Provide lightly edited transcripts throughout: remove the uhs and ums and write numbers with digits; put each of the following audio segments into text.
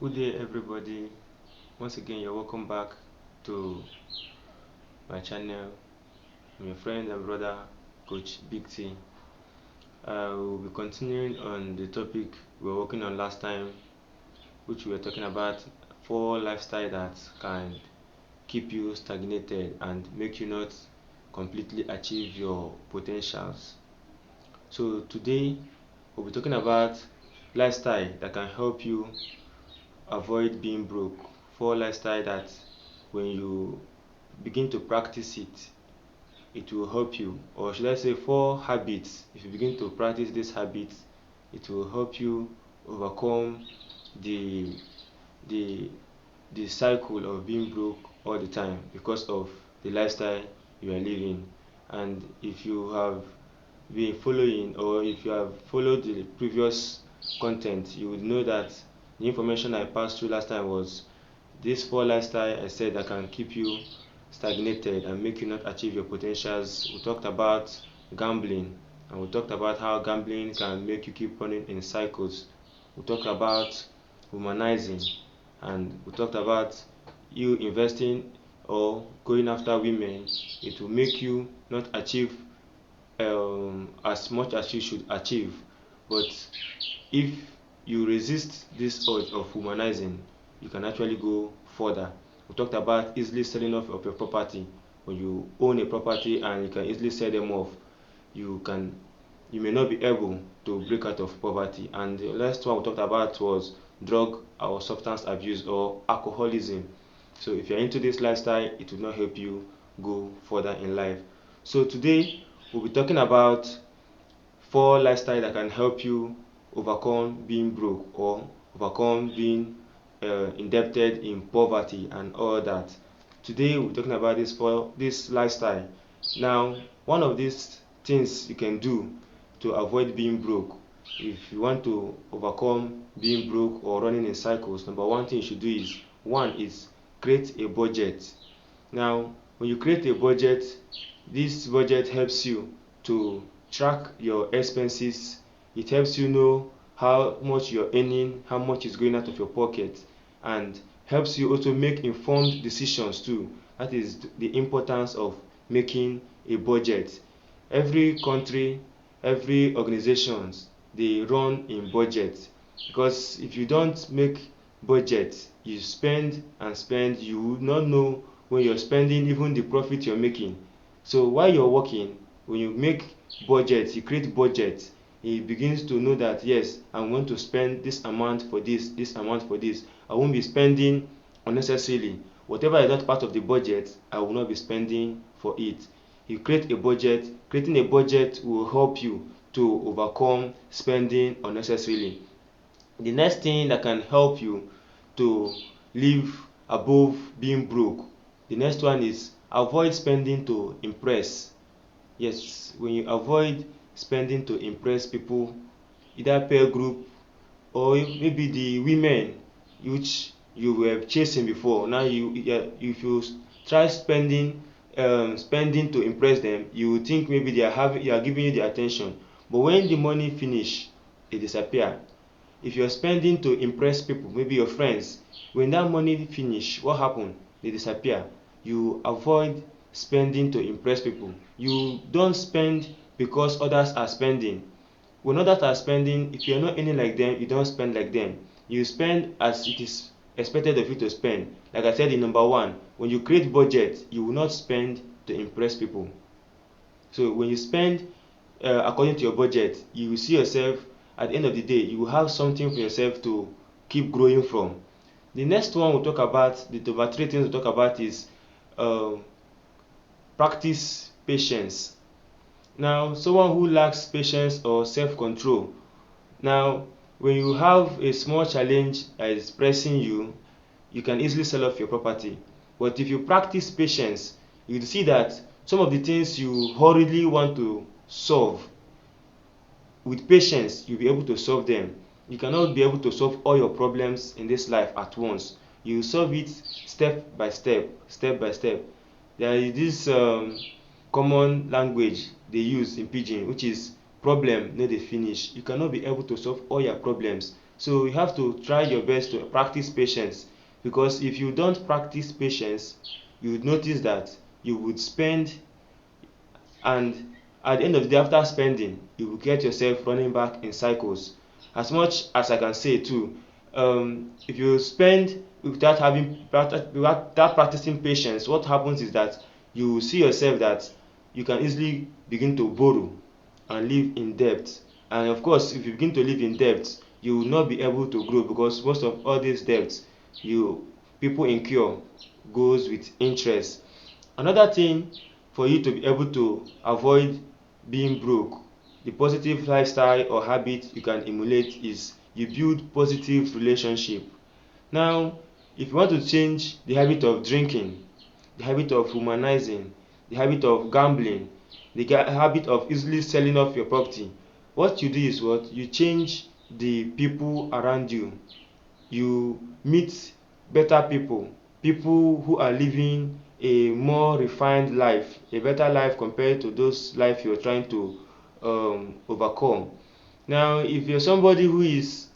Good day, everybody. Once again, you're welcome back to my channel. I'm your friend and brother, Coach Big T. We'll be continuing on the topic we were working on last time, which we were talking about 4 lifestyle that can keep you stagnated and make you not completely achieve your potentials. So today, we'll be talking about lifestyle that can help you avoid being broke. 4 lifestyle that when you begin to practice it, it will help you. Or should I say 4 habits. If you begin to practice these habits, it will help you overcome the the the cycle of being broke all the time because of the lifestyle you are living. And if you have been following, or if you have followed the previous content, you would know that the information I passed through last time was this 4 lifestyle I said that can keep you stagnated and make you not achieve your potentials. We talked about gambling, and we talked about how gambling can make you keep running in cycles. We talked about humanizing, and we talked about you investing or going after women. It will make you not achieve as much as you should achieve. But if you resist this urge of humanizing, you can actually go further. We talked about easily selling off of your property. When you own a property and you can easily sell them off, you can you may not be able to break out of poverty. And the last one we talked about was drug or substance abuse or alcoholism. So if you're into this lifestyle, it will not help you go further in life. So today we'll be talking about 4 lifestyle that can help you overcome being broke or overcome being indebted in poverty and all that. Today we're talking about this lifestyle. Now, one of these things you can do to avoid being broke, if you want to overcome being broke or running in cycles, number one thing you should do is create a budget. Now, when you create a budget, this budget helps you to track your expenses. It helps you know how much you're earning, how much is going out of your pocket, and helps you also make informed decisions too. That is the importance of making a budget. Every country, every organizations, they run in budget, because if you don't make budget, you spend and spend, you will not know when you're spending even the profit you're making. So while you're working, when you make budget, you create budget, he begins to know that yes, I'm going to spend this amount for this amount for this. I won't be spending unnecessarily. Whatever is not part of the budget, I will not be spending for it. You create a budget. Creating a budget will help you to overcome spending unnecessarily. The next thing that can help you to live above being broke, the next one is avoid spending to impress. Yes, when you avoid spending to impress people, either peer group or maybe the women which you were chasing before, now if you try spending to impress them, you will think maybe they are giving you the attention, but when the money finish, they disappear. If you're spending to impress people, maybe your friends, when that money finish, what happen? They disappear. You avoid spending to impress people. You don't spend because others are spending. When others are spending, if you're not earning like them, you don't spend like them. You spend as it is expected of you to spend. Like I said in number one, when you create budget, you will not spend to impress people. So when you spend according to your budget, you will see yourself at the end of the day, you will have something for yourself to keep growing from. The next one we'll talk about, the number 3 things we'll talk about is um, practice patience. Now, someone who lacks patience or self-control, now when you have a small challenge that is pressing you, you can easily sell off your property. But if you practice patience, you'll see that some of the things you hurriedly want to solve, with patience you'll be able to solve them. You cannot be able to solve all your problems in this life at once. You solve it step by step, step by step. There is this common language they use in pidgin, which is problem no dey finish. You cannot be able to solve all your problems. So you have to try your best to practice patience, because if you don't practice patience, you would notice that you would spend, and at the end of the day, after spending, you will get yourself running back in cycles. As much as I can say too, if you spend without practicing patience, what happens is that you will see yourself that you can easily begin to borrow and live in debt. And of course, if you begin to live in debt, you will not be able to grow, because most of all these debts you people incur goes with interest. Another thing for you to be able to avoid being broke, the positive lifestyle or habit you can emulate is you build positive relationship. Now, if you want to change the habit of drinking, the habit of humanizing, the habit of gambling, the habit of easily selling off your property, what you do is what? You change the people around you. You meet better people, people who are living a more refined life, a better life compared to those life you're trying to overcome. Now, if you're somebody who is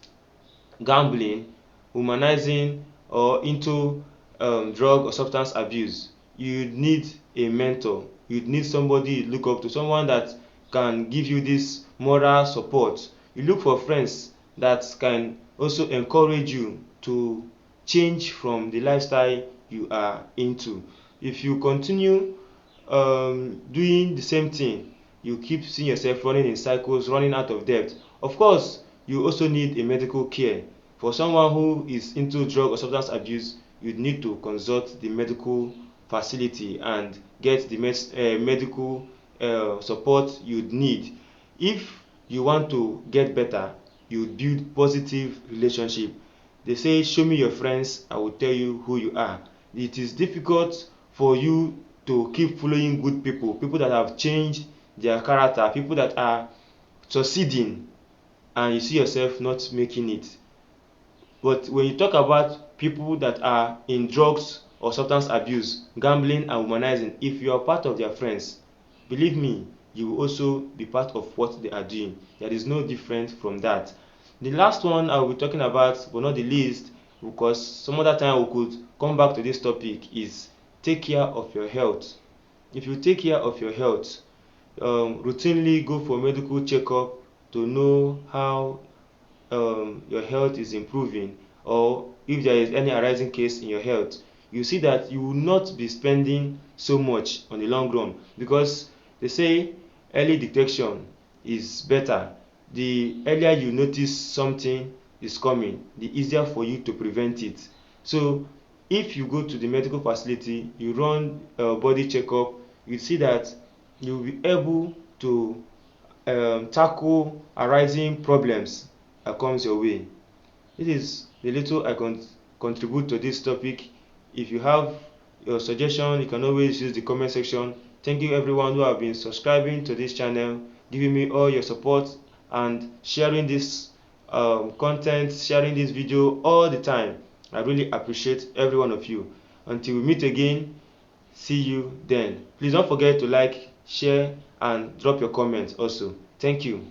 gambling, humanizing, or into drug or substance abuse, you need a mentor. You need somebody you look up to, someone that can give you this moral support. You look for friends that can also encourage you to change from the lifestyle you are into. If you continue doing the same thing, you keep seeing yourself running in cycles, running out of debt. Of course, you also need a medical care. For someone who is into drug or substance abuse, you need to consult the medical facility and get the medical support you need. If you want to get better, you build positive relationship. They say, show me your friends, I will tell you who you are. It is difficult for you to keep following good people, people that have changed their character, people that are succeeding, and you see yourself not making it. But when you talk about people that are in drugs or substance abuse, gambling and womanizing, if you are part of their friends, believe me, you will also be part of what they are doing. There is no different from that. The last one I will be talking about, but not the least, because some other time we could come back to this topic, is take care of your health. If you take care of your health, routinely go for medical checkup to know how your health is improving, or if there is any arising case in your health, you see that you will not be spending so much on the long run, because they say early detection is better. The earlier you notice something is coming, the easier for you to prevent it. So if you go to the medical facility, you run a body checkup, you see that you will be able to tackle arising problems that comes your way. This is the little I can contribute to this topic. If you have your suggestion, you can always use the comment section. Thank you everyone who have been subscribing to this channel, giving me all your support and sharing this content, sharing this video all the time. I really appreciate every one of you. Until we meet again, see you then. Please don't forget to like, share and drop your comments also. Thank you.